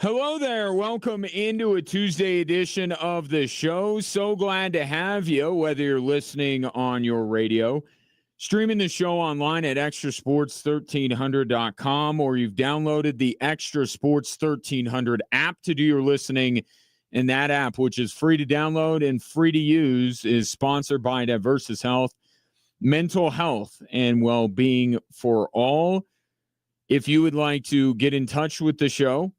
Hello there. Welcome into a Tuesday edition of the show. So glad to have you, whether you're listening on your radio, streaming the show online at extrasports1300.com, or you've downloaded the Extra Sports 1300 app to do your listening. And that app, which is free to download and free to use, is sponsored by Diversus Health, mental health and well-being for all. If you would like to get in touch with the show,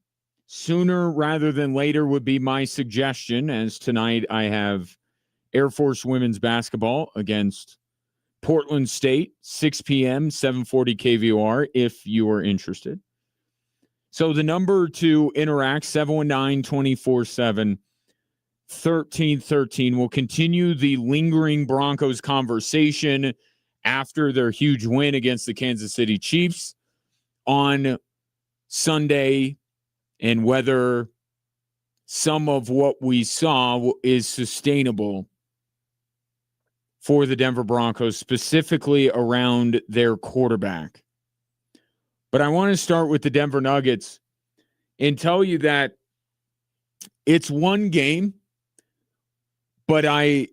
sooner rather than later would be my suggestion, as tonight I have Air Force women's basketball against Portland State, 6 p.m., 740 KVOR, if you are interested. So the number to interact, 719-247-1313. We'll continue the lingering Broncos conversation after their huge win against the Kansas City Chiefs on Sunday, and whether some of what we saw is sustainable for the Denver Broncos, specifically around their quarterback. But I want to start with the Denver Nuggets and tell you that it's one game, but I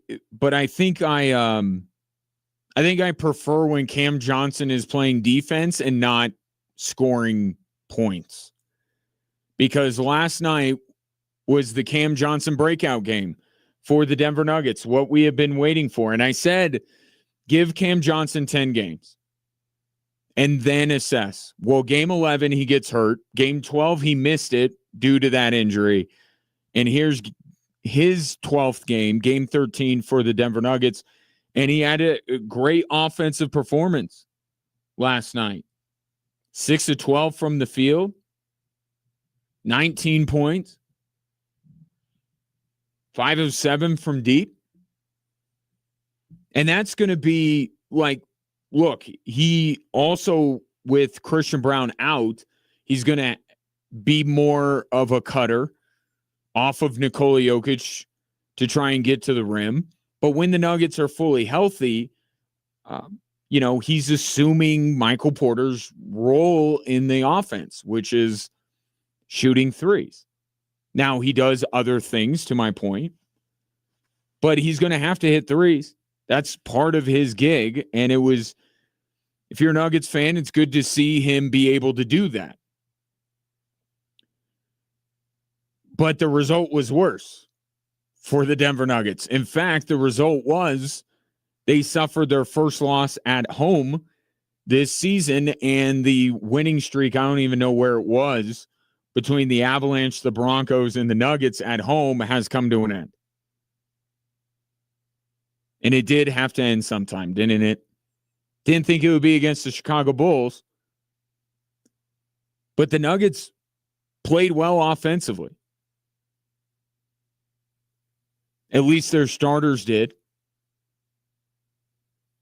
think I prefer when Cam Johnson is playing defense and not scoring points. Because last night was the Cam Johnson breakout game for the Denver Nuggets, what we have been waiting for. And I said, give Cam Johnson 10 games and then assess. Well, game 11, he gets hurt. Game 12, he missed it due to that injury. And here's his 12th game, game 13 for the Denver Nuggets. And he had a great offensive performance last night. 6 of 12 from the field. 19 points, 5 of 7 from deep. And that's going to be like, look, he also, with Christian Brown out, he's going to be more of a cutter off of Nikola Jokic to try and get to the rim. But when the Nuggets are fully healthy, he's assuming Michael Porter's role in the offense, which is shooting threes. Now, he does other things, to my point, but he's going to have to hit threes. That's part of his gig, and it was, if you're a Nuggets fan, it's good to see him be able to do that. But the result was worse for the Denver Nuggets. In fact, the result was they suffered their first loss at home this season, and the winning streak, I don't even know where it was, between the Avalanche, the Broncos, and the Nuggets at home has come to an end. And it did have to end sometime, didn't it? Didn't think it would be against the Chicago Bulls. But the Nuggets played well offensively. At least their starters did.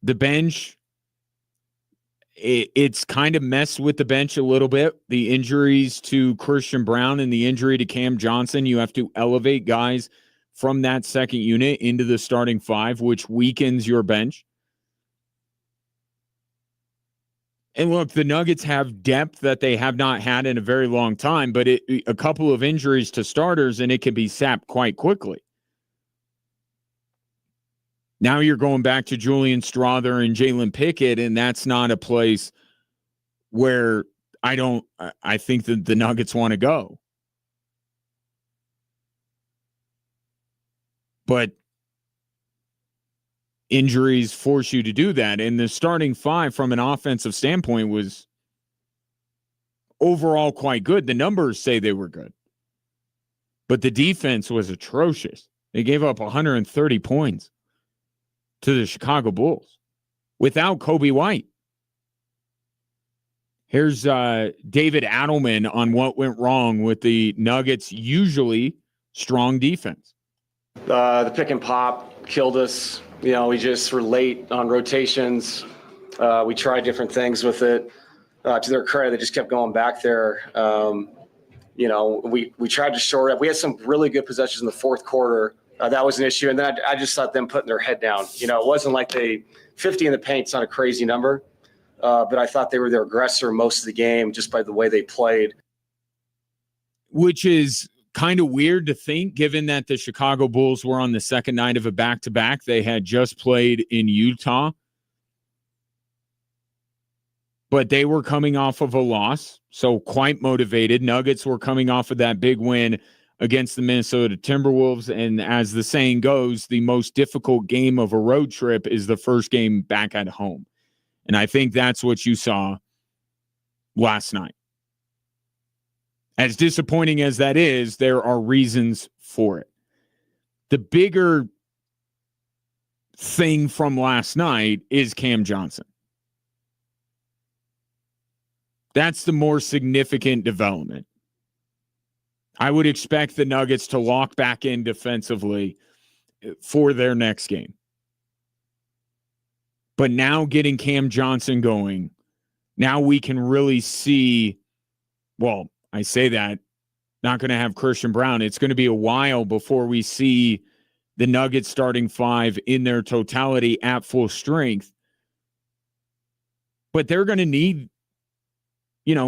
The bench, it's kind of messed with the bench a little bit. The injuries to Christian Brown and the injury to Cam Johnson, you have to elevate guys from that second unit into the starting five, which weakens your bench. And look, the Nuggets have depth that they have not had in a very long time, but a couple of injuries to starters and it can be sapped quite quickly. Now you're going back to Julian Strawther and Jalen Pickett, and that's not a place where I think that the Nuggets want to go. But injuries force you to do that. And the starting five from an offensive standpoint was overall quite good. The numbers say they were good. But the defense was atrocious. They gave up 130 points to the Chicago Bulls without Kobe White. Here's David Adelman on what went wrong with the Nuggets' usually strong defense. The pick and pop killed us. We just were late on rotations. We tried different things with it. To their credit, they just kept going back there. We tried to shore up. We had some really good possessions in the fourth quarter. That was an issue. And then I just thought them putting their head down. It wasn't like 50 in the paint's not a crazy number. But I thought they were their aggressor most of the game just by the way they played. which is kind of weird to think, given that the Chicago Bulls were on the second night of a back-to-back. They had just played in Utah, but they were coming off of a loss, so quite motivated. Nuggets were coming off of that big win against the Minnesota Timberwolves, and as the saying goes, the most difficult game of a road trip is the first game back at home. And I think that's what you saw last night. As disappointing as that is, there are reasons for it. The bigger thing from last night is Cam Johnson. That's the more significant development. I would expect the Nuggets to lock back in defensively for their next game. But now getting Cam Johnson going, now we can really see, well, I say that, not going to have Christian Brown. It's going to be a while before we see the Nuggets starting five in their totality at full strength. But they're going to need,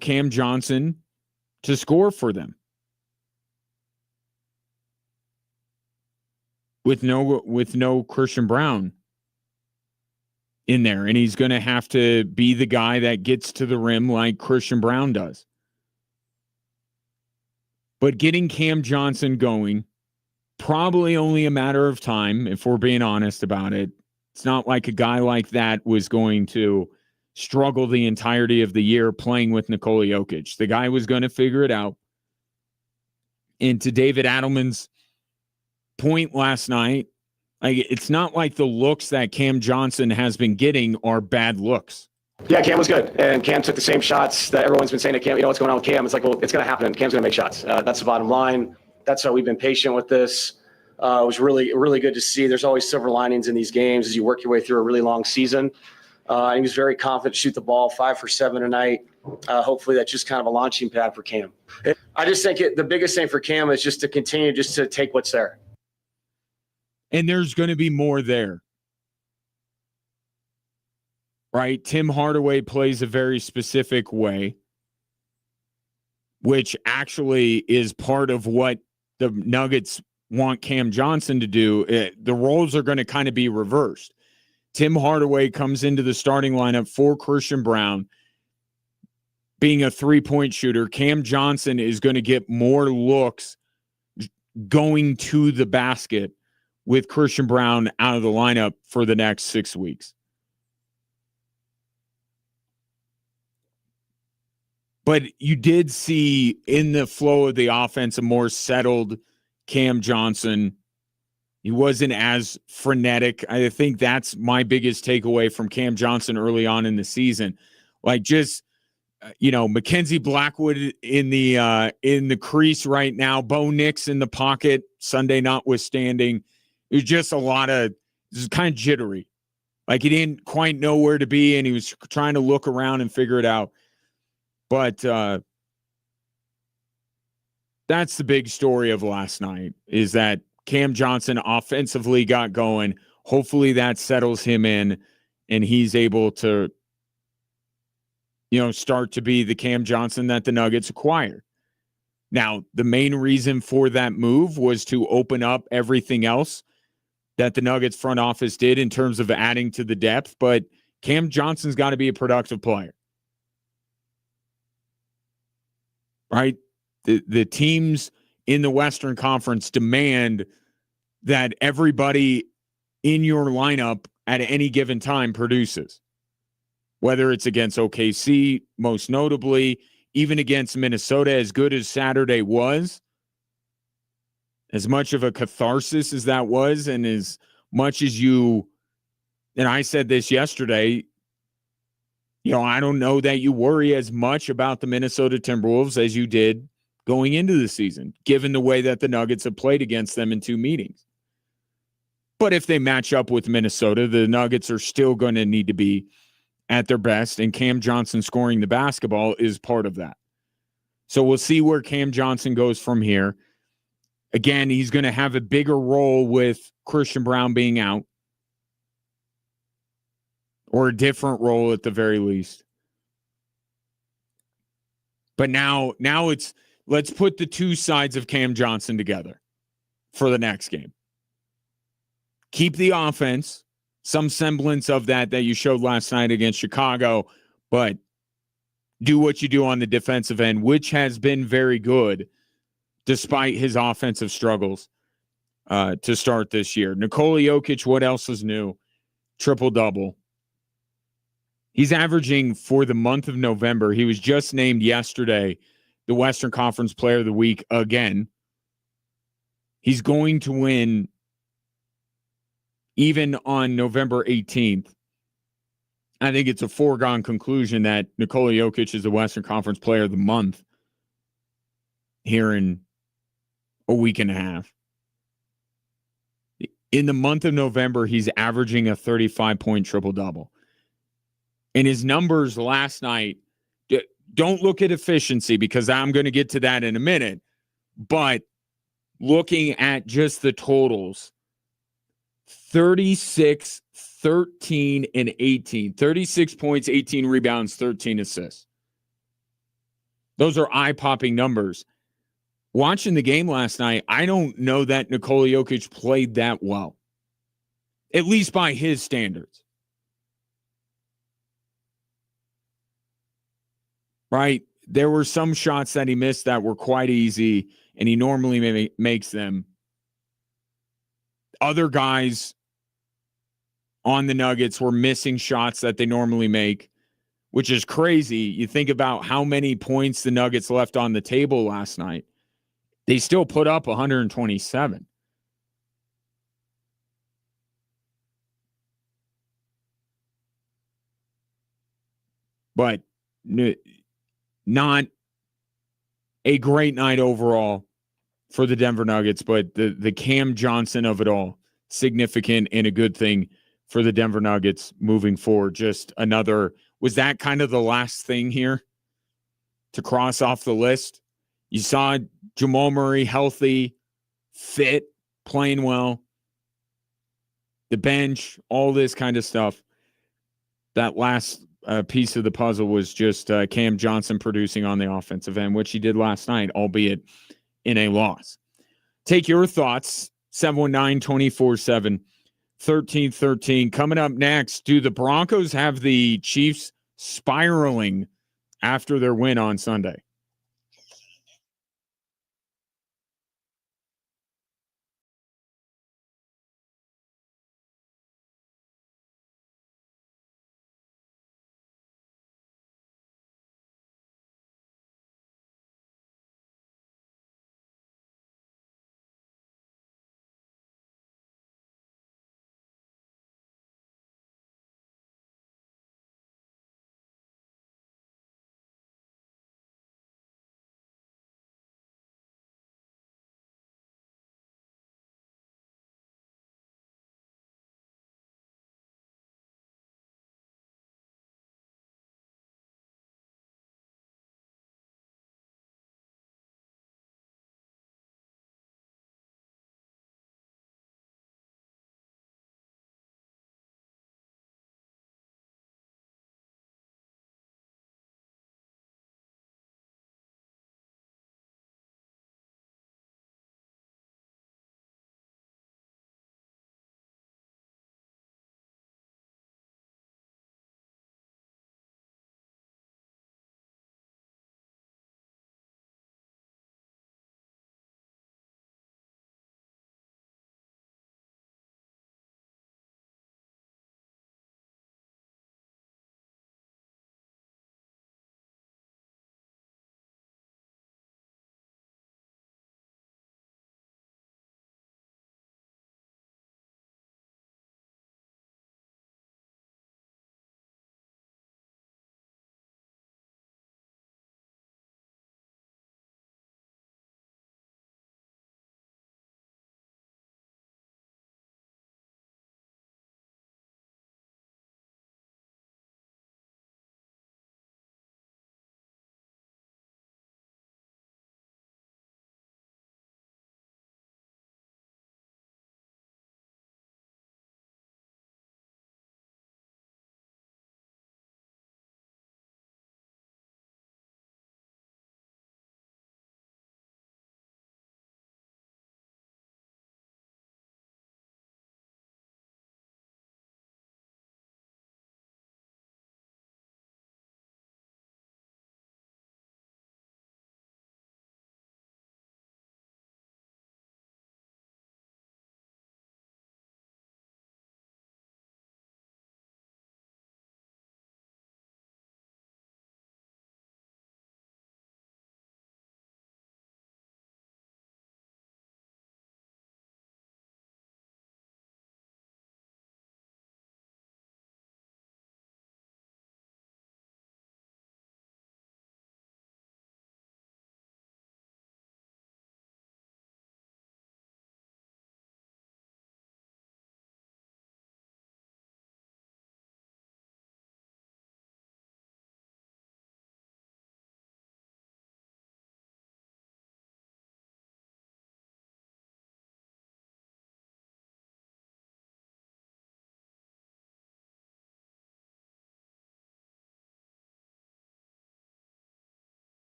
Cam Johnson to score for them. With no Christian Brown in there. And he's going to have to be the guy that gets to the rim like Christian Brown does. But getting Cam Johnson going, probably only a matter of time, if we're being honest about it. It's not like a guy like that was going to struggle the entirety of the year playing with Nikola Jokic. The guy was going to figure it out. And to David Adelman's point last night, it's not like the looks that Cam Johnson has been getting are bad looks. Yeah, Cam was good. And Cam took the same shots that everyone's been saying to Cam. What's going on with Cam? It's like, well, it's going to happen. Cam's going to make shots. That's the bottom line. That's why we've been patient with this. It was really, really good to see. There's always silver linings in these games as you work your way through a really long season. He was very confident to shoot the ball, 5 for 7 tonight. Hopefully that's just kind of a launching pad for Cam. I just think the biggest thing for Cam is just to continue just to take what's there. And there's going to be more there. Right? Tim Hardaway plays a very specific way, which actually is part of what the Nuggets want Cam Johnson to do. The roles are going to kind of be reversed. Tim Hardaway comes into the starting lineup for Christian Brown, being a three-point shooter. Cam Johnson is going to get more looks going to the basket with Christian Brown out of the lineup for the next 6 weeks. But you did see in the flow of the offense a more settled Cam Johnson. He wasn't as frenetic. I think that's my biggest takeaway from Cam Johnson early on in the season. Like just, Mackenzie Blackwood in the crease right now, Bo Nix in the pocket, Sunday notwithstanding. It was just a lot of, this is kind of jittery. Like he didn't quite know where to be and he was trying to look around and figure it out. But that's the big story of last night, is that Cam Johnson offensively got going. Hopefully that settles him in and he's able to, start to be the Cam Johnson that the Nuggets acquired. Now, the main reason for that move was to open up everything else that the Nuggets front office did in terms of adding to the depth, but Cam Johnson's got to be a productive player. Right? The teams in the Western Conference demand that everybody in your lineup at any given time produces. Whether it's against OKC, most notably, even against Minnesota, as good as Saturday was, as much of a catharsis as that was, and as much as and I said this yesterday, I don't know that you worry as much about the Minnesota Timberwolves as you did going into the season, given the way that the Nuggets have played against them in 2 meetings. But if they match up with Minnesota, the Nuggets are still going to need to be at their best, and Cam Johnson scoring the basketball is part of that. So we'll see where Cam Johnson goes from here. Again, he's going to have a bigger role with Christian Brown being out, or a different role at the very least. But now let's put the two sides of Cam Johnson together for the next game. Keep the offense, some semblance of that you showed last night against Chicago, but do what you do on the defensive end, which has been very good despite his offensive struggles to start this year. Nikola Jokic, what else is new? Triple-double. He's averaging for the month of November. He was just named yesterday the Western Conference Player of the Week again. He's going to win even on November 18th. I think it's a foregone conclusion that Nikola Jokic is the Western Conference Player of the Month here in a week and a half. In the month of November, he's averaging a 35-point triple-double. And his numbers last night, don't look at efficiency because I'm going to get to that in a minute. But looking at just the totals, 36, 13, and 18. 36 points, 18 rebounds, 13 assists. Those are eye-popping numbers. Watching the game last night, I don't know that Nikola Jokic played that well, at least by his standards. Right? There were some shots that he missed that were quite easy, and he normally makes them. Other guys on the Nuggets were missing shots that they normally make, which is crazy. You think about how many points the Nuggets left on the table last night. They still put up 127. But not a great night overall for the Denver Nuggets, but the Cam Johnson of it all, significant and a good thing for the Denver Nuggets moving forward. Just another, was that kind of the last thing here to cross off the list? You saw Jamal Murray healthy, fit, playing well, the bench, all this kind of stuff. That last piece of the puzzle was just Cam Johnson producing on the offensive end, which he did last night, albeit in a loss. Take your thoughts, 719-24-7, 1313. Coming up next, do the Broncos have the Chiefs spiraling after their win on Sunday?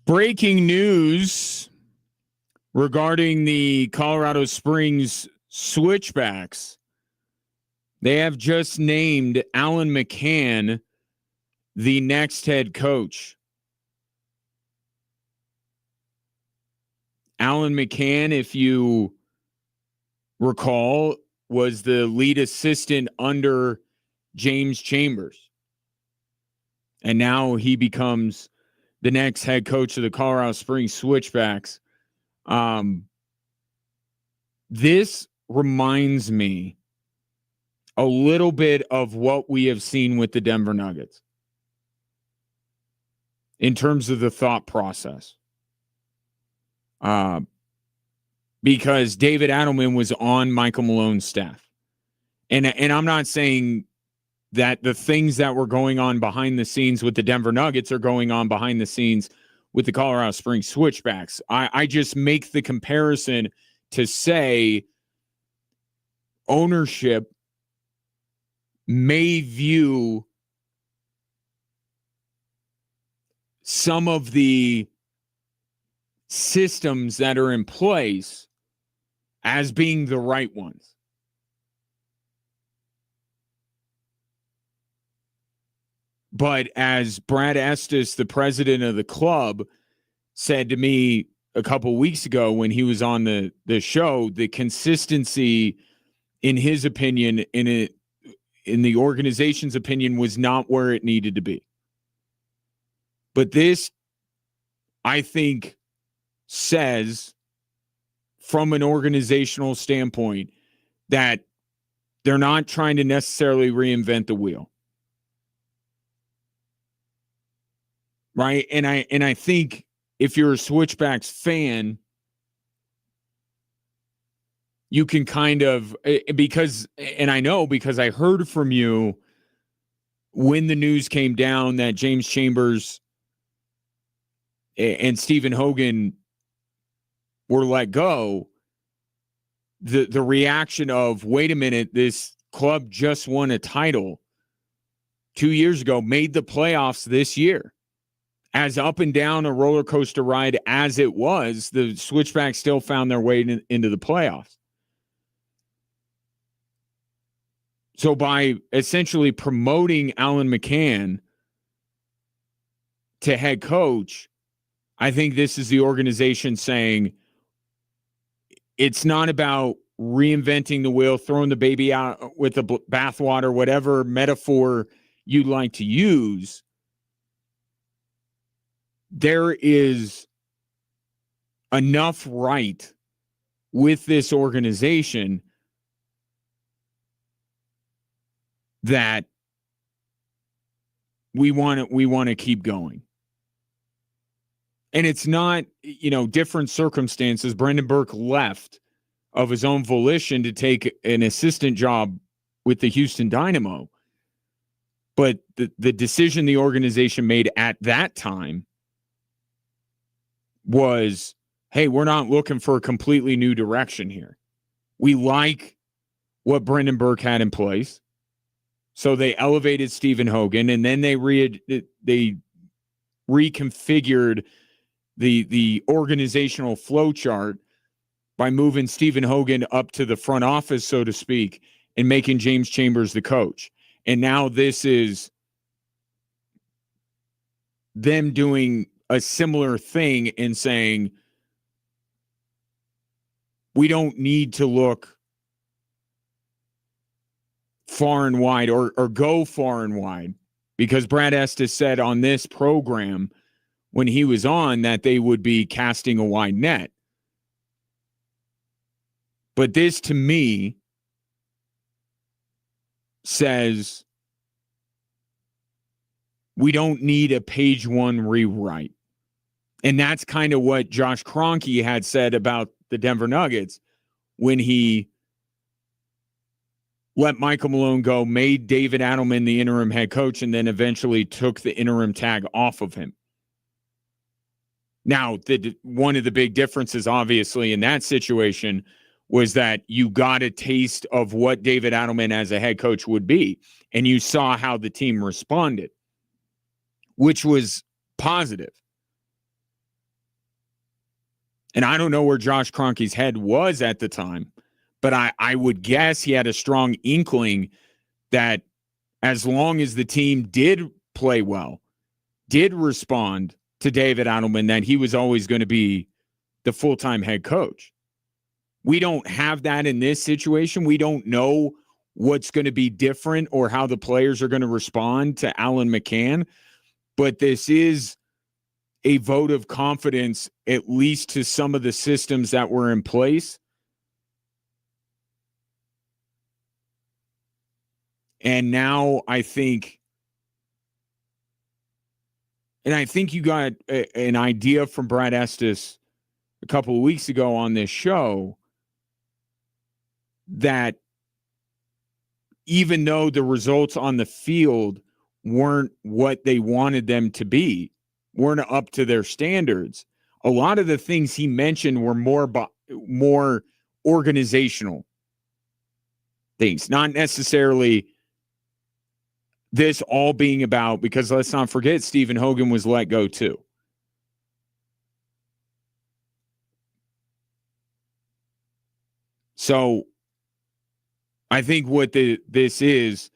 Breaking news regarding the Colorado Springs Switchbacks. They have just named Alan McCann the next head coach. Alan McCann, if you recall, was the lead assistant under James Chambers. And now he becomes the next head coach of the Colorado Springs Switchbacks. This reminds me a little bit of what we have seen with the Denver Nuggets in terms of the thought process. Because David Adelman was on Michael Malone's staff. And I'm not saying that the things that were going on behind the scenes with the Denver Nuggets are going on behind the scenes with the Colorado Springs Switchbacks. I just make the comparison to say ownership may view some of the systems that are in place as being the right ones. But as Brad Estes, the president of the club, said to me a couple weeks ago when he was on the show, the consistency, in his opinion, in the organization's opinion, was not where it needed to be. But this, I think, says from an organizational standpoint that they're not trying to necessarily reinvent the wheel. Right? And I think if you're a Switchbacks fan, you can kind of, because I know because I heard from you when the news came down that James Chambers and Stephen Hogan were let go, the reaction of, wait a minute, this club just won a title 2 years ago, made the playoffs this year. As up and down a roller coaster ride as it was, the Switchbacks still found their way into the playoffs. So by essentially promoting Alan McCann to head coach, I think this is the organization saying it's not about reinventing the wheel, throwing the baby out with the bathwater, whatever metaphor you'd like to use. There is enough right with this organization that we want to keep going. And it's not, different circumstances. Brendan Burke left of his own volition to take an assistant job with the Houston Dynamo. But the decision the organization made at that time was, hey, we're not looking for a completely new direction here. We like what Brendan Burke had in place. So they elevated Stephen Hogan, and then they reconfigured the organizational flow chart by moving Stephen Hogan up to the front office, so to speak, and making James Chambers the coach. And now this is them doing a similar thing and saying, we don't need to look far and wide or go far and wide, because Brad Estes said on this program when he was on that they would be casting a wide net. But this, to me, says we don't need a page one rewrite. And that's kind of what Josh Kroenke had said about the Denver Nuggets when he let Michael Malone go, made David Adelman the interim head coach, and then eventually took the interim tag off of him. Now, one of the big differences, obviously, in that situation was that you got a taste of what David Adelman as a head coach would be, and you saw how the team responded, which was positive. And I don't know where Josh Kroenke's head was at the time, but I would guess he had a strong inkling that as long as the team did play well, did respond to David Adelman, that he was always going to be the full-time head coach. We don't have that in this situation. We don't know what's going to be different or how the players are going to respond to Alan McCann, but this is a vote of confidence, at least to some of the systems that were in place. And now I think you got an idea from Brad Estes a couple of weeks ago on this show that even though the results on the field weren't what they wanted them to be, weren't up to their standards, a lot of the things he mentioned were more organizational things, not necessarily this all being about, because let's not forget, Stephen Hogan was let go too. So I think what this is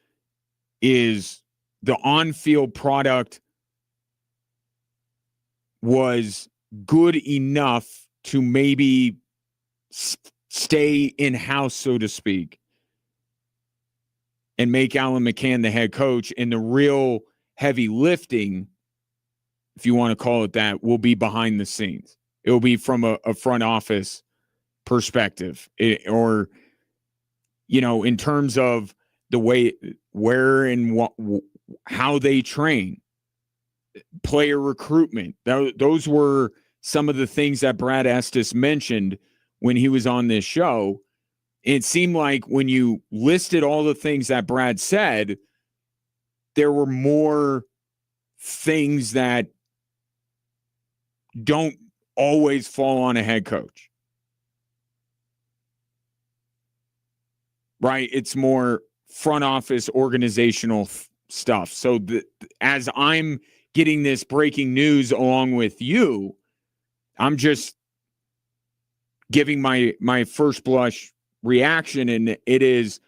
the on-field product was good enough to maybe stay in-house, so to speak, and make Alan McCann the head coach. And the real heavy lifting, if you want to call it that, will be behind the scenes. It will be from a front office perspective, or, in terms of the way, where and what, how they train, player recruitment. Those were some of the things that Brad Estes mentioned when he was on this show. It seemed like when you listed all the things that Brad said, there were more things that don't always fall on a head coach. Right? It's more front office organizational stuff. So as I'm getting this breaking news along with you, I'm just giving my first blush reaction, and it is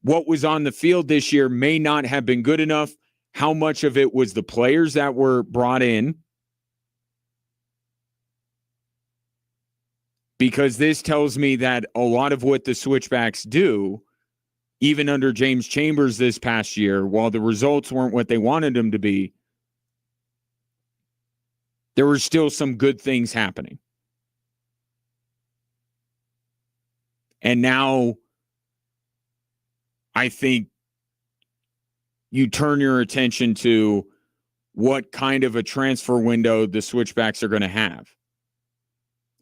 what was on the field this year may not have been good enough. How much of it was the players that were brought in? Because this tells me that a lot of what the Switchbacks do, even under James Chambers this past year, while the results weren't what they wanted them to be, there were still some good things happening. And now I think you turn your attention to what kind of a transfer window the Switchbacks are going to have.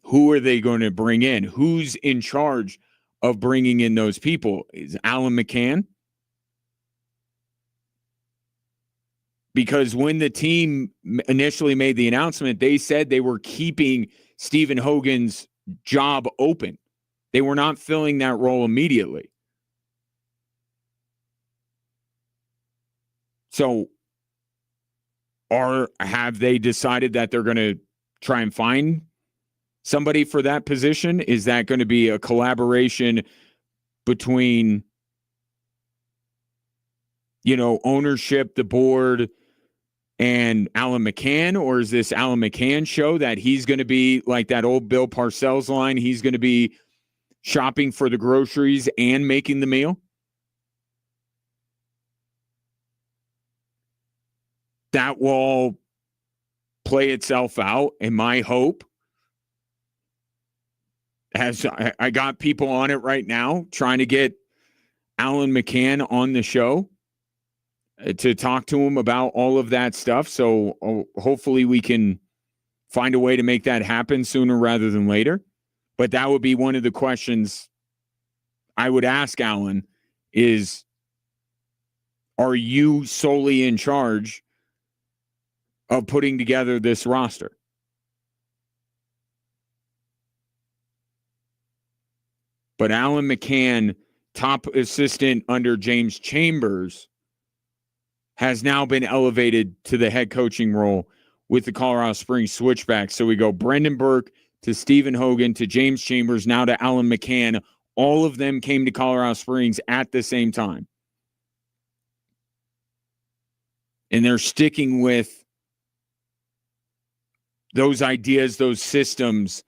Who are they going to bring in? Who's in charge of bringing in those people? Is Alan McCann? Because when the team initially made the announcement, they said they were keeping Stephen Hogan's job open. They were not filling that role immediately. So have they decided that they're going to try and find somebody for that position? Is that going to be a collaboration between, ownership, the board, and Alan McCann? Or is this Alan McCann show that he's going to be like that old Bill Parcells line? He's going to be shopping for the groceries and making the meal? That will all play itself out. And my hope, as I got people on it right now, trying to get Alan McCann on the show to talk to him about all of that stuff. So hopefully we can find a way to make that happen sooner rather than later. But that would be one of the questions I would ask Alan is, are you solely in charge of putting together this roster? But Alan McCann, top assistant under James Chambers, has now been elevated to the head coaching role with the Colorado Springs Switchbacks. So we go Brendan Burke, to Stephen Hogan to James Chambers, now to Alan McCann. All of them came to Colorado Springs at the same time. And they're sticking with those ideas, those systems.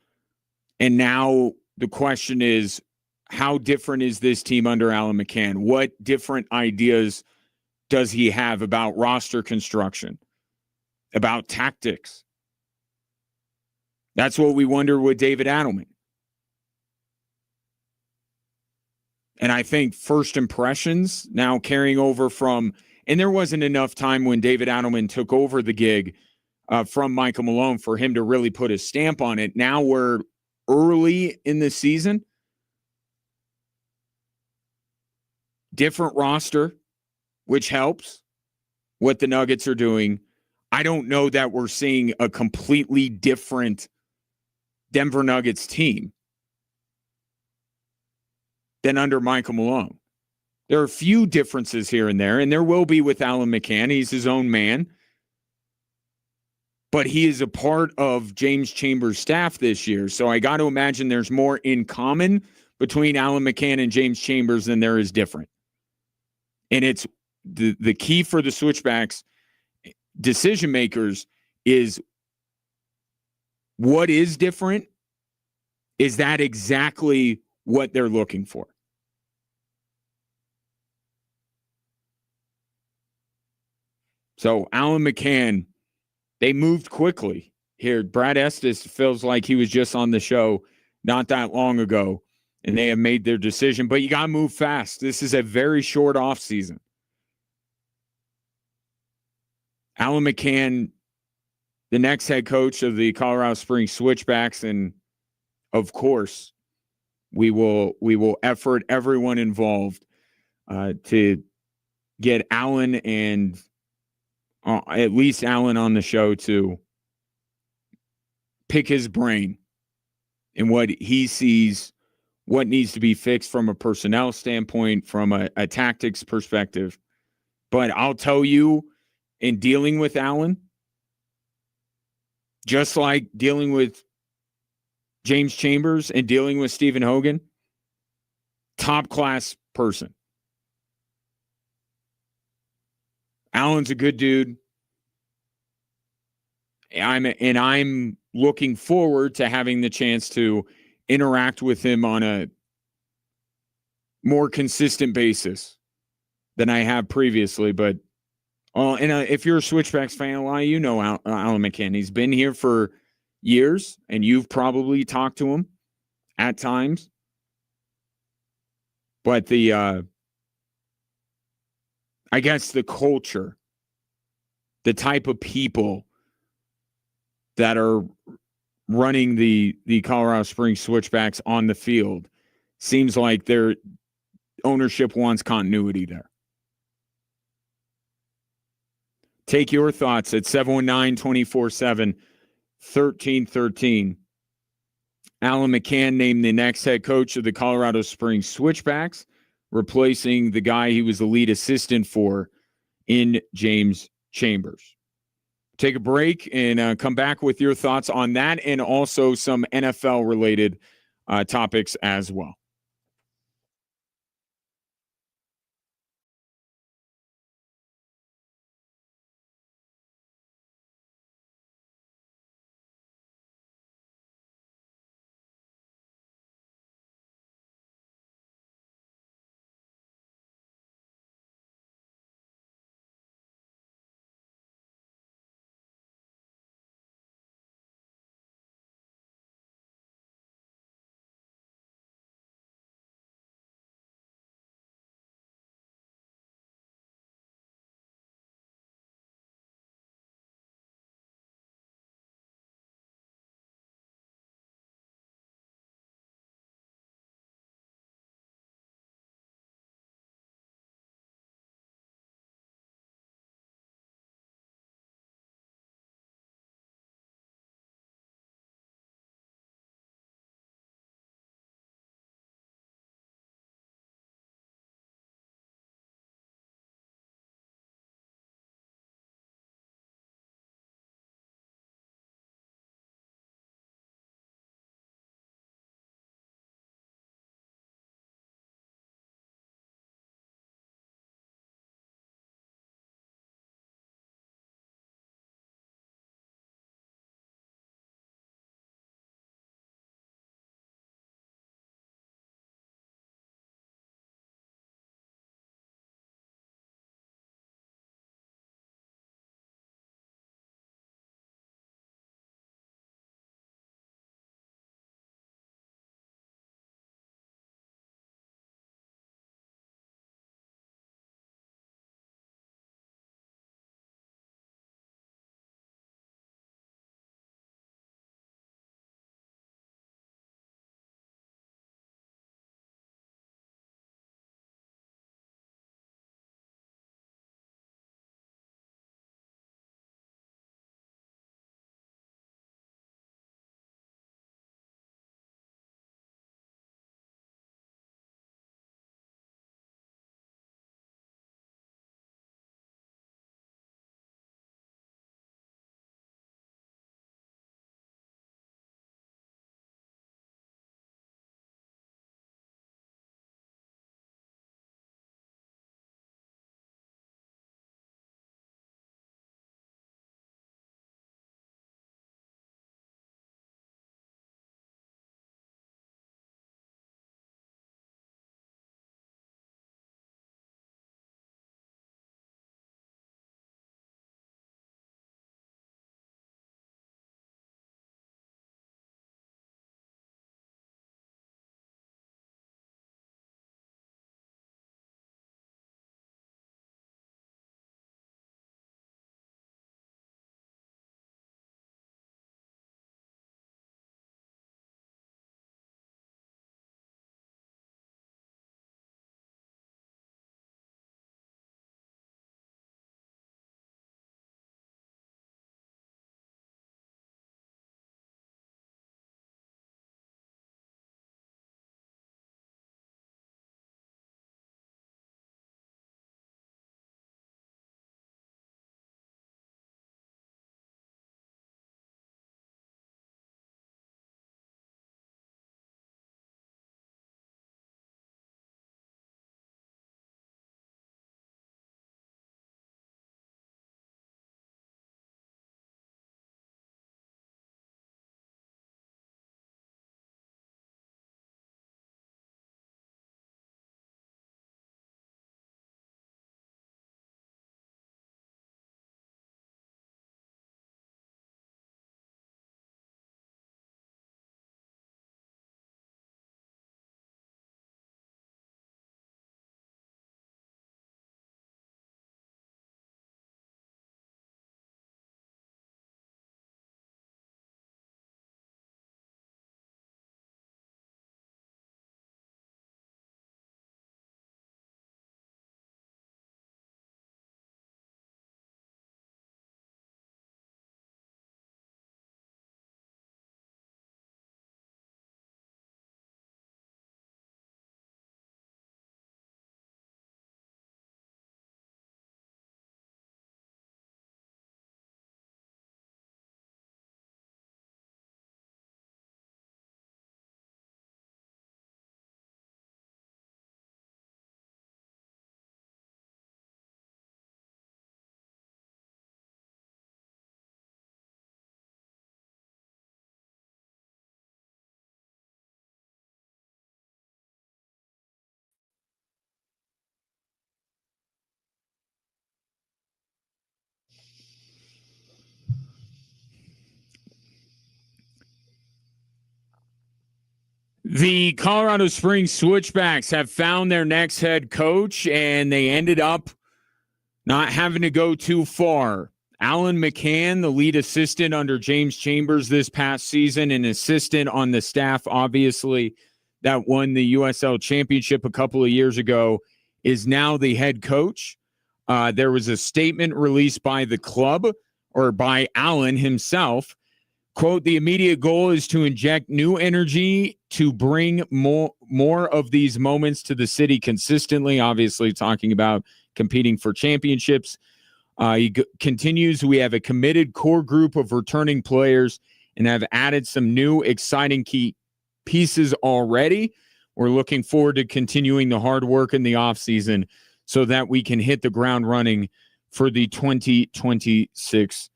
And now the question is, how different is this team under Alan McCann? What different ideas does he have about roster construction, about tactics? That's what we wonder with David Adelman. And I think first impressions now carrying over from, and there wasn't enough time when David Adelman took over the gig from Michael Malone for him to really put his stamp on it. Now we're early in the season. Different roster, which helps what the Nuggets are doing. I don't know that we're seeing a completely different Denver Nuggets team than under Michael Malone. There are a few differences here and there will be with Alan McCann. He's his own man. But he is a part of James Chambers' staff this year. So I got to imagine there's more in common between Alan McCann and James Chambers than there is different. And it's the key for the Switchbacks decision makers is what is different. Is that exactly what they're looking for? So Alan McCann, they moved quickly here. Brad Estes feels like he was just on the show not that long ago, and they have made their decision. But you got to move fast. This is a very short offseason. Alan McCann, the next head coach of the Colorado Springs Switchbacks, and of course, we will effort everyone involved to get Alan and at least Alan on the show to pick his brain and what he sees, what needs to be fixed from a personnel standpoint, from a tactics perspective. But I'll tell you, in dealing with Alan, just like dealing with James Chambers and dealing with Stephen Hogan, top class person. Alan's a good dude. I'm looking forward to having the chance to interact with him on a more consistent basis than I have previously. But if you're a Switchbacks fan, a lot of you know Alan McCann. He's been here for years, and you've probably talked to him at times. But I guess the culture, the type of people that are running the Colorado Springs Switchbacks on the field, seems like their ownership wants continuity there. Take your thoughts at 719-247-1313. Alan McCann named the next head coach of the Colorado Springs Switchbacks, replacing the guy he was the lead assistant for in James Chambers. Take a break and come back with your thoughts on that and also some NFL-related topics as well. The Colorado Springs Switchbacks have found their next head coach, and they ended up not having to go too far. Alan McCann, the lead assistant under James Chambers this past season, an assistant on the staff, obviously, that won the USL championship a couple of years ago, is now the head coach. There was a statement released by the club, or by Alan himself. Quote, the immediate goal is to inject new energy to bring more of these moments to the city consistently, obviously talking about competing for championships. He continues, we have a committed core group of returning players and have added some new exciting key pieces already. We're looking forward to continuing the hard work in the offseason so that we can hit the ground running for the 2026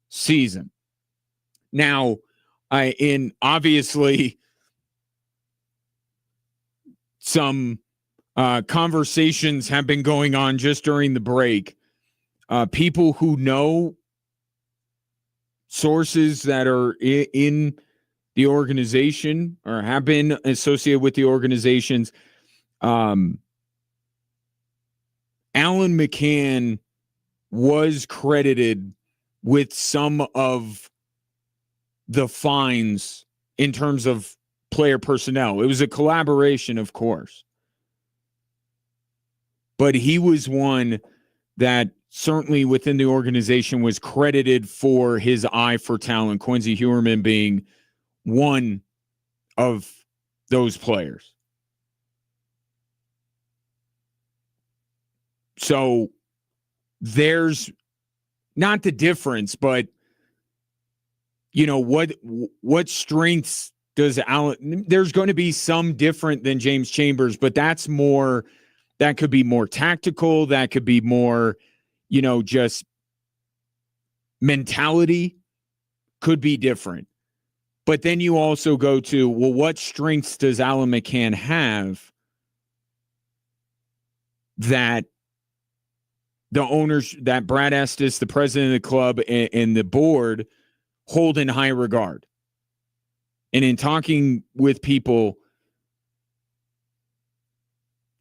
season. Now, in obviously some conversations have been going on just during the break. People who know, sources that are in the organization or have been associated with the organizations, Alan McCann was credited with some of the fines in terms of player personnel. It was a collaboration, of course. But he was one that certainly within the organization was credited for his eye for talent, Quincy Huerman being one of those players. So there's not the difference, but you know, what strengths does Alan? There's going to be some different than James Chambers, but that could be more tactical. That could be more, just mentality could be different. But then you also go to, well, what strengths does Alan McCann have that the owners, that Brad Estes, the president of the club, and the board hold in high regard? And in talking with people,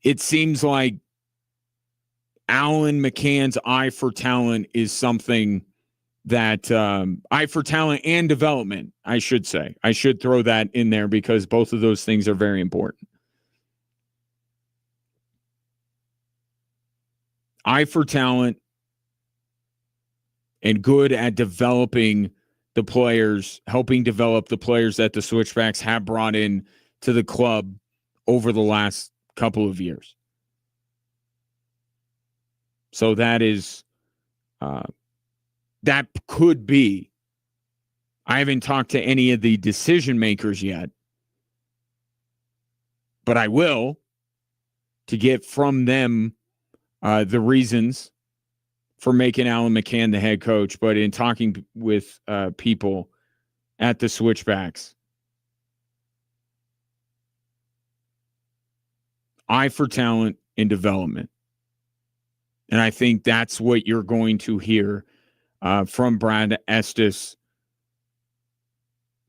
it seems like Alan McCann's eye for talent is something that eye for talent and development, I should say. I should throw that in there because both of those things are very important. Eye for talent and good at developing the players, helping develop the players that the Switchbacks have brought in to the club over the last couple of years. So that is, that could be. I haven't talked to any of the decision makers yet, but I will, to get from them the reasons for making Alan McCann the head coach. But in talking with people at the Switchbacks, eye for talent and development. And I think that's what you're going to hear from Brad Estes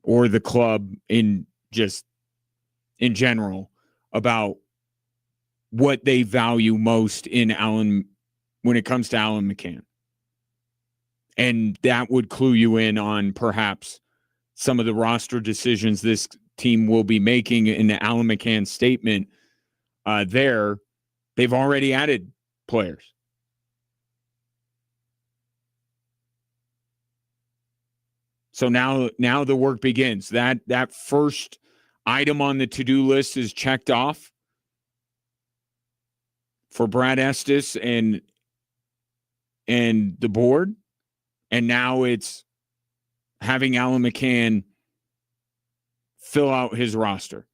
or the club in general about what they value most in Alan when it comes to Alan McCann. And that would clue you in on perhaps some of the roster decisions this team will be making in the Alan McCann statement. They've already added players. So now the work begins. That first item on the to-do list is checked off for Brad Estes and the board. And now it's having Alan McCann fill out his roster.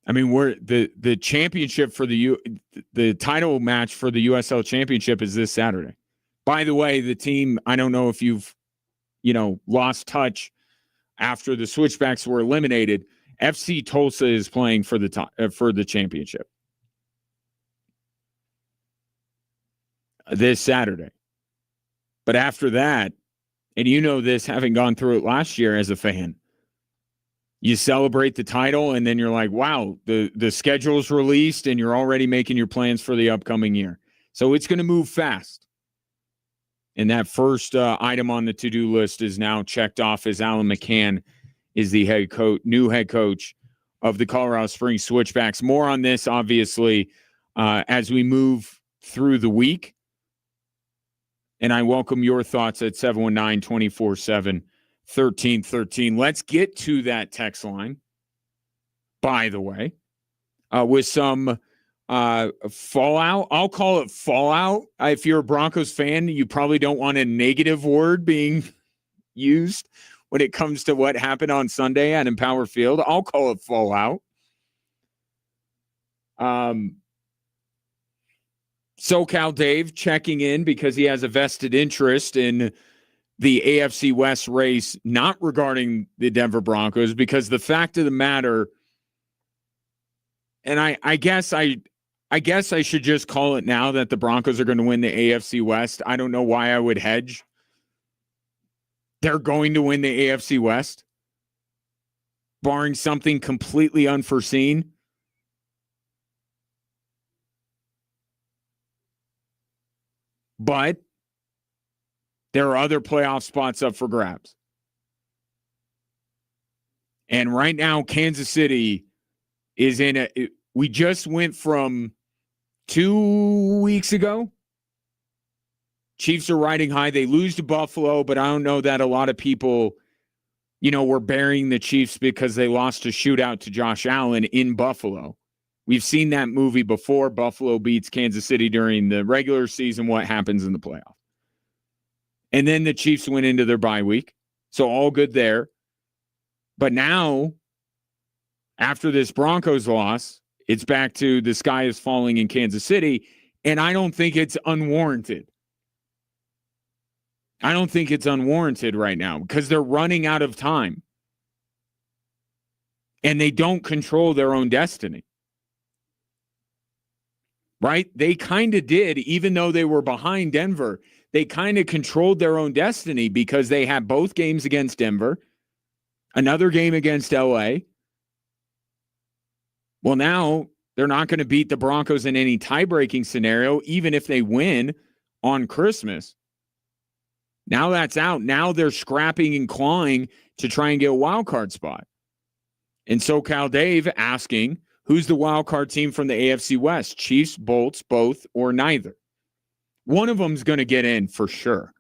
I mean, the championship for the title match for the USL championship is this Saturday. By the way, the team, I don't know if you've lost touch after the Switchbacks were eliminated. FC Tulsa is playing for the championship this Saturday. But after that, and this having gone through it last year as a fan, You celebrate the title, and then you're like, wow, the schedule's released, and you're already making your plans for the upcoming year. So it's going to move fast. And that first item on the to-do list is now checked off as Alan McCann is the new head coach of the Colorado Springs Switchbacks. More on this, obviously, as we move through the week. And I welcome your thoughts at 719-247-1313. Let's get to that text line, by the way, with some fallout. I'll call it fallout. If you're a Broncos fan, you probably don't want a negative word being used when it comes to what happened on Sunday at Empower Field. I'll call it fallout. SoCal Dave checking in because he has a vested interest in the AFC West race, not regarding the Denver Broncos, because the fact of the matter, and I guess I should just call it now that the Broncos are going to win the AFC West. I don't know why I would hedge. They're going to win the AFC West, barring something completely unforeseen. But there are other playoff spots up for grabs. And right now, Kansas City is we just went from 2 weeks ago. Chiefs are riding high. They lose to Buffalo, but I don't know that a lot of people, were burying the Chiefs because they lost a shootout to Josh Allen in Buffalo. We've seen that movie before. Buffalo beats Kansas City during the regular season. What happens in the playoff? And then the Chiefs went into their bye week. So all good there. But now, after this Broncos loss, it's back to the sky is falling in Kansas City. And I don't think it's unwarranted. I don't think it's unwarranted right now because they're running out of time. And they don't control their own destiny. Right? They kind of did, even though they were behind Denver. They kind of controlled their own destiny because they had both games against Denver, another game against LA. Well, now they're not going to beat the Broncos in any tie-breaking scenario, even if they win on Christmas. Now that's out. Now they're scrapping and clawing to try and get a wild card spot. And SoCal Dave asking, who's the wild card team from the AFC West? Chiefs, Bolts, both, or neither? One of them's going to get in for sure.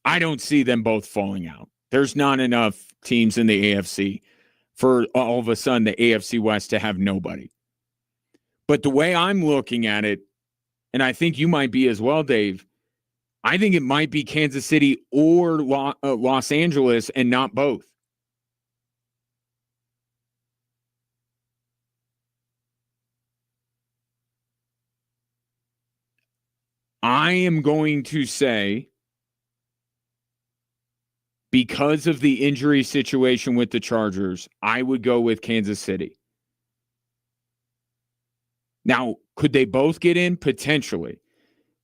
I don't see them both falling out. There's not enough teams in the AFC for all of a sudden the AFC West to have nobody. But the way I'm looking at it, and I think you might be as well, Dave, I think it might be Kansas City or Los Angeles and not both. I am going to say, because of the injury situation with the Chargers, I would go with Kansas City. Now, could they both get in? Potentially.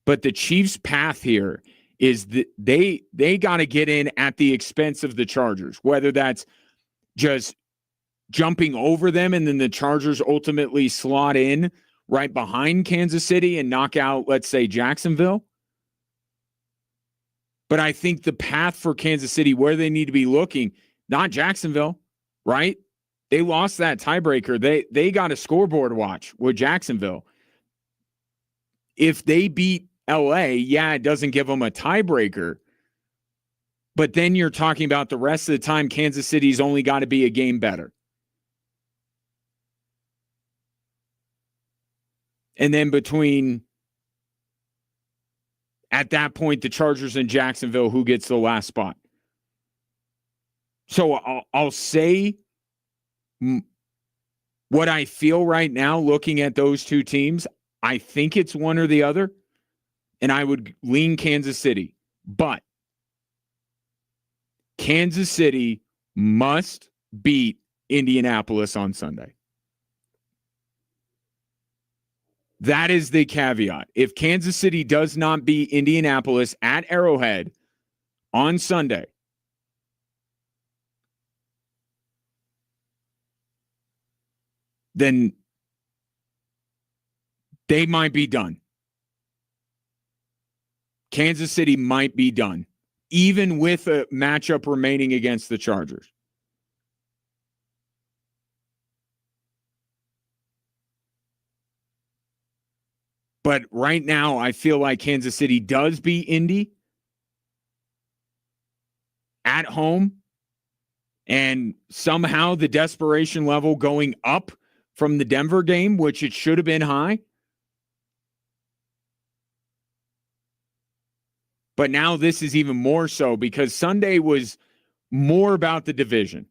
But the Chiefs' path here is that they got to get in at the expense of the Chargers, whether that's just jumping over them and then the Chargers ultimately slot in right behind Kansas City and knock out, let's say, Jacksonville. But I think the path for Kansas City, where they need to be looking, not Jacksonville, right? They lost that tiebreaker. They got a scoreboard watch with Jacksonville. If they beat LA, yeah, it doesn't give them a tiebreaker. But then you're talking about the rest of the time, Kansas City's only got to be a game better. And then between, at that point, the Chargers and Jacksonville, who gets the last spot? So I'll say what I feel right now looking at those two teams. I think it's one or the other, and I would lean Kansas City. But Kansas City must beat Indianapolis on Sunday. That is the caveat. If Kansas City does not beat Indianapolis at Arrowhead on Sunday, then they might be done. Kansas City might be done, even with a matchup remaining against the Chargers. But right now, I feel like Kansas City does beat Indy at home, and somehow the desperation level going up from the Denver game, which it should have been high. But now this is even more so because Sunday was more about the division,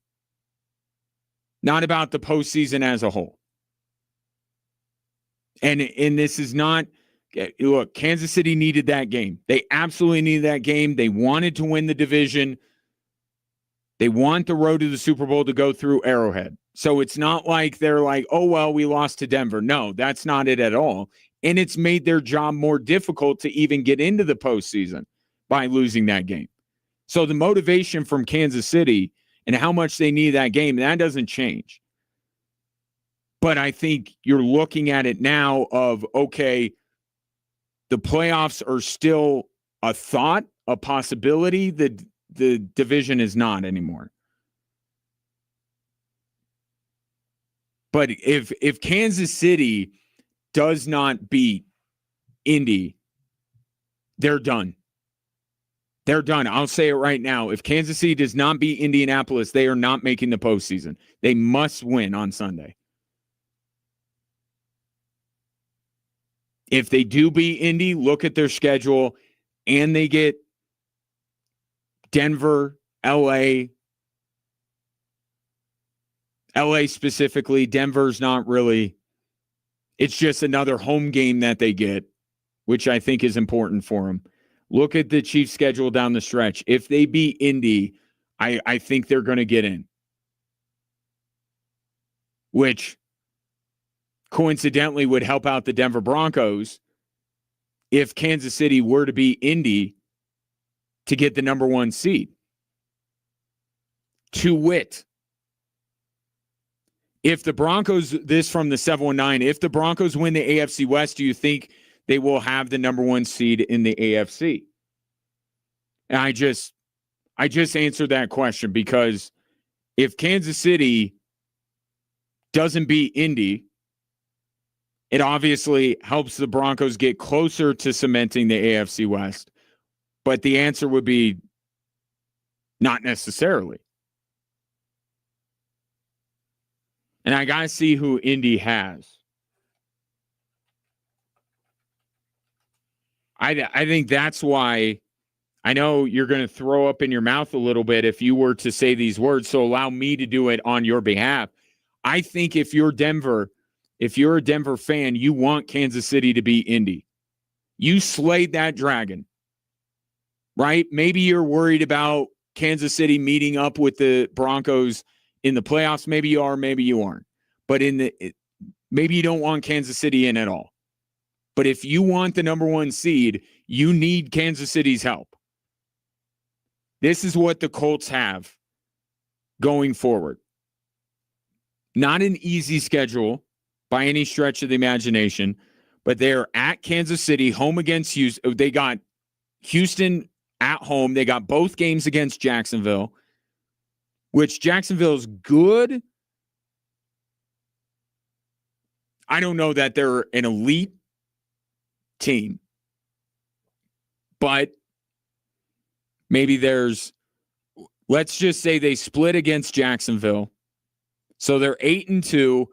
not about the postseason as a whole. And this is not, look, Kansas City needed that game. They absolutely needed that game. They wanted to win the division. They want the road to the Super Bowl to go through Arrowhead. So it's not like they're like, oh, well, we lost to Denver. No, that's not it at all. And it's made their job more difficult to even get into the postseason by losing that game. So the motivation from Kansas City and how much they need that game, that doesn't change. But I think you're looking at it now of, okay, the playoffs are still a thought, a possibility. The division is not anymore. But if Kansas City does not beat Indy, they're done. They're done. I'll say it right now. If Kansas City does not beat Indianapolis, they are not making the postseason. They must win on Sunday. If they do beat Indy, look at their schedule, and they get Denver, LA specifically. Denver's not really, it's just another home game that they get, which I think is important for them. Look at the Chiefs' schedule down the stretch. If they beat Indy, I think they're going to get in, which coincidentally would help out the Denver Broncos if Kansas City were to beat Indy to get the number 1 seed. To wit, if the Broncos, this from the 719, if the Broncos win the AFC West, do you think they will have the number 1 seed in the AFC? And I just answered that question because if Kansas City doesn't beat Indy, it obviously helps the Broncos get closer to cementing the AFC West. But the answer would be not necessarily. And I got to see who Indy has. I think that's why I know you're going to throw up in your mouth a little bit if you were to say these words. So allow me to do it on your behalf. I think if you're a Denver fan, you want Kansas City to beat Indy. You slayed that dragon, right? Maybe you're worried about Kansas City meeting up with the Broncos in the playoffs. Maybe you are, maybe you aren't. But maybe you don't want Kansas City in at all. But if you want the number 1 seed, you need Kansas City's help. This is what the Colts have going forward. Not an easy schedule by any stretch of the imagination, but they're at Kansas City, home against Houston. They got Houston at home. They got both games against Jacksonville, which Jacksonville's good. I don't know that they're an elite team, but maybe let's just say they split against Jacksonville. So they're 8-2.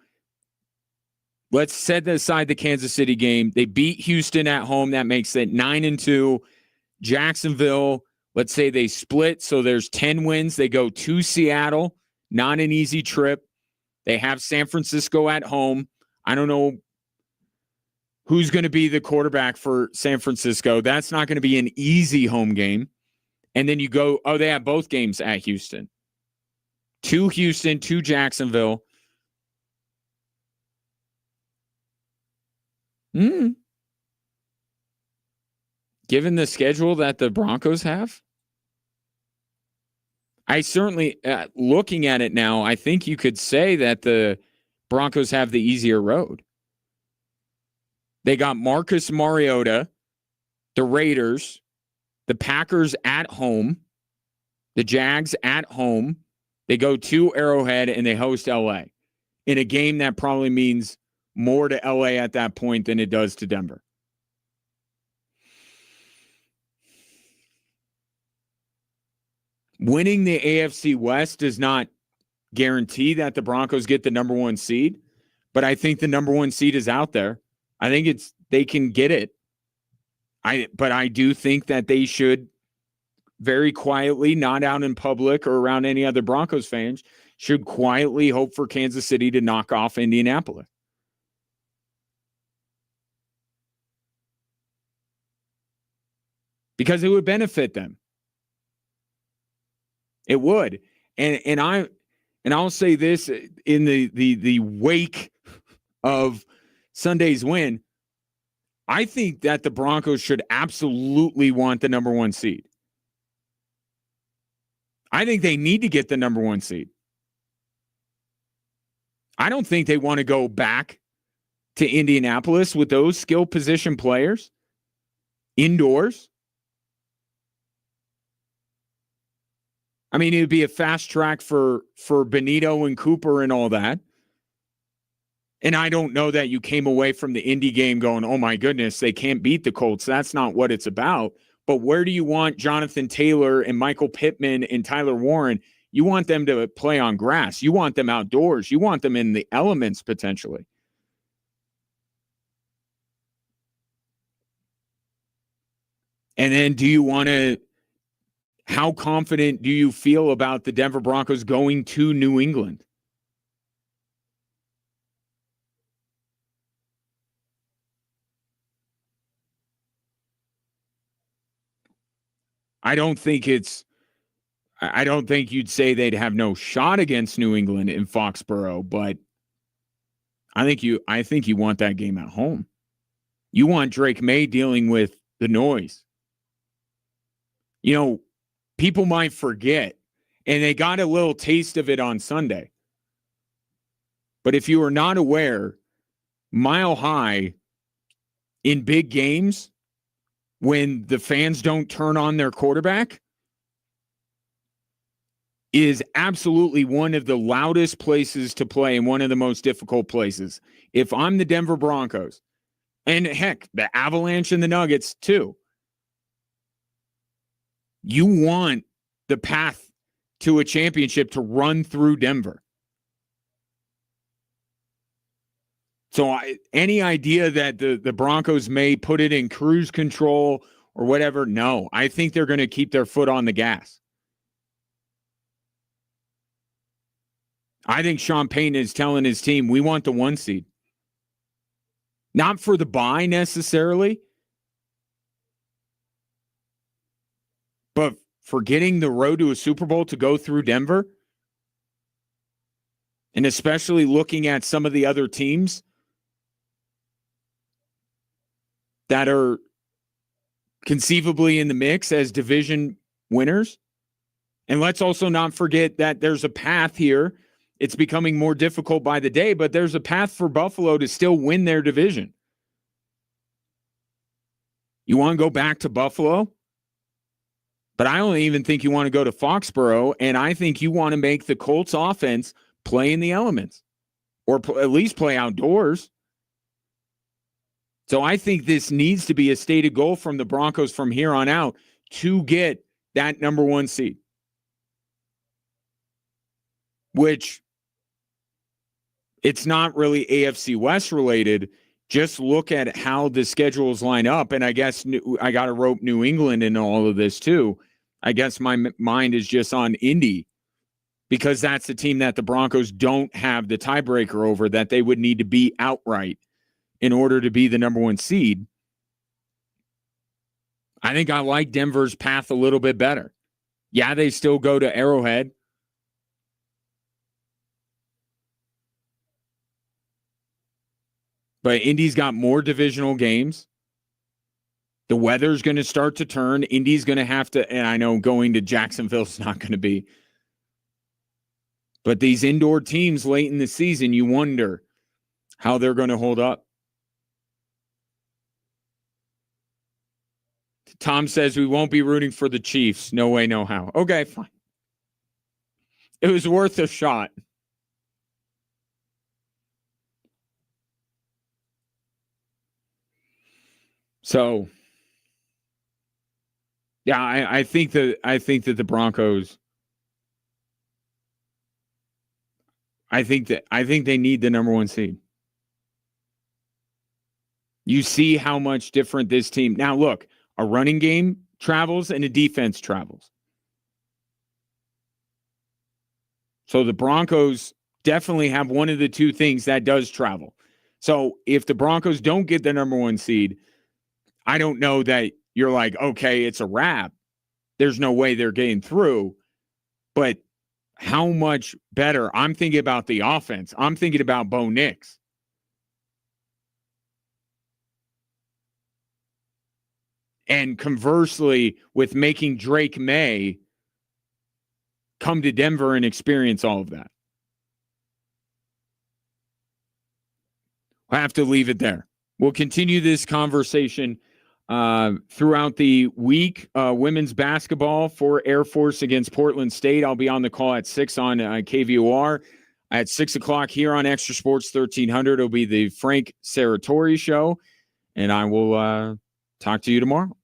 Let's set aside the Kansas City game. They beat Houston at home. That makes it 9-2. Jacksonville, let's say they split. So there's 10 wins. They go to Seattle. Not an easy trip. They have San Francisco at home. I don't know who's going to be the quarterback for San Francisco. That's not going to be an easy home game. And then you go, they have both games at Houston. To Houston, to Jacksonville. Given the schedule that the Broncos have, I certainly, looking at it now, I think you could say that the Broncos have the easier road. They got Marcus Mariota, the Raiders, the Packers at home, the Jags at home. They go to Arrowhead and they host LA in a game that probably means more to LA at that point than it does to Denver. Winning the AFC West does not guarantee that the Broncos get the number 1 seed, but I think the number 1 seed is out there. I think they can get it. But I do think that they should very quietly, not out in public or around any other Broncos fans, should quietly hope for Kansas City to knock off Indianapolis. Because it would benefit them. It would. And I'll say this in the wake of Sunday's win, I think that the Broncos should absolutely want the number 1 seed. I think they need to get the number 1 seed. I don't think they want to go back to Indianapolis with those skill position players indoors. I mean, it would be a fast track for Benito and Cooper and all that. And I don't know that you came away from the Indy game going, oh my goodness, they can't beat the Colts. That's not what it's about. But where do you want Jonathan Taylor and Michael Pittman and Tyler Warren? You want them to play on grass. You want them outdoors. You want them in the elements potentially. And then how confident do you feel about the Denver Broncos going to New England? I don't think you'd say they'd have no shot against New England in Foxborough, but I think you want that game at home. You want Drake May dealing with the noise. You know, people might forget, and they got a little taste of it on Sunday. But if you are not aware, Mile High in big games, when the fans don't turn on their quarterback, is absolutely one of the loudest places to play and one of the most difficult places. If I'm the Denver Broncos, and heck, the Avalanche and the Nuggets too, you want the path to a championship to run through Denver. So any idea that the Broncos may put it in cruise control or whatever, no. I think they're going to keep their foot on the gas. I think Sean Payton is telling his team, we want the 1 seed. Not for the bye necessarily, but for getting the road to a Super Bowl to go through Denver, and especially looking at some of the other teams that are conceivably in the mix as division winners. And let's also not forget that there's a path here. It's becoming more difficult by the day, but there's a path for Buffalo to still win their division. You want to go back to Buffalo? But I don't even think you want to go to Foxborough, and I think you want to make the Colts offense play in the elements or at least play outdoors. So I think this needs to be a stated goal from the Broncos from here on out to get that number 1 seed, which it's not really AFC West related. Just look at how the schedules line up. And I guess I got to rope New England in all of this too. I guess my mind is just on Indy because that's the team that the Broncos don't have the tiebreaker over, that they would need to beat outright in order to be the number 1 seed. I think I like Denver's path a little bit better. Yeah, they still go to Arrowhead. But Indy's got more divisional games. The weather's going to start to turn. Indy's going to have to, and I know going to Jacksonville is not going to be But these indoor teams late in the season, you wonder how they're going to hold up. Tom says we won't be rooting for the Chiefs. No way, no how. Okay, fine. It was worth a shot. So, yeah, I think that the Broncos. I think they need the number 1 seed. You see how much different this team. Now, look, a running game travels and a defense travels. So the Broncos definitely have one of the two things that does travel. So if the Broncos don't get the number 1 seed, I don't know that you're like, okay, it's a wrap. There's no way they're getting through. But how much better? I'm thinking about the offense. I'm thinking about Bo Nix. And conversely, with making Drake May come to Denver and experience all of that. I have to leave it there. We'll continue this conversation throughout the week. Women's basketball for Air Force against Portland State. I'll be on the call at 6 on KVOR. At 6 o'clock here on Extra Sports 1300. It'll be the Frank Serratori show. And I will talk to you tomorrow.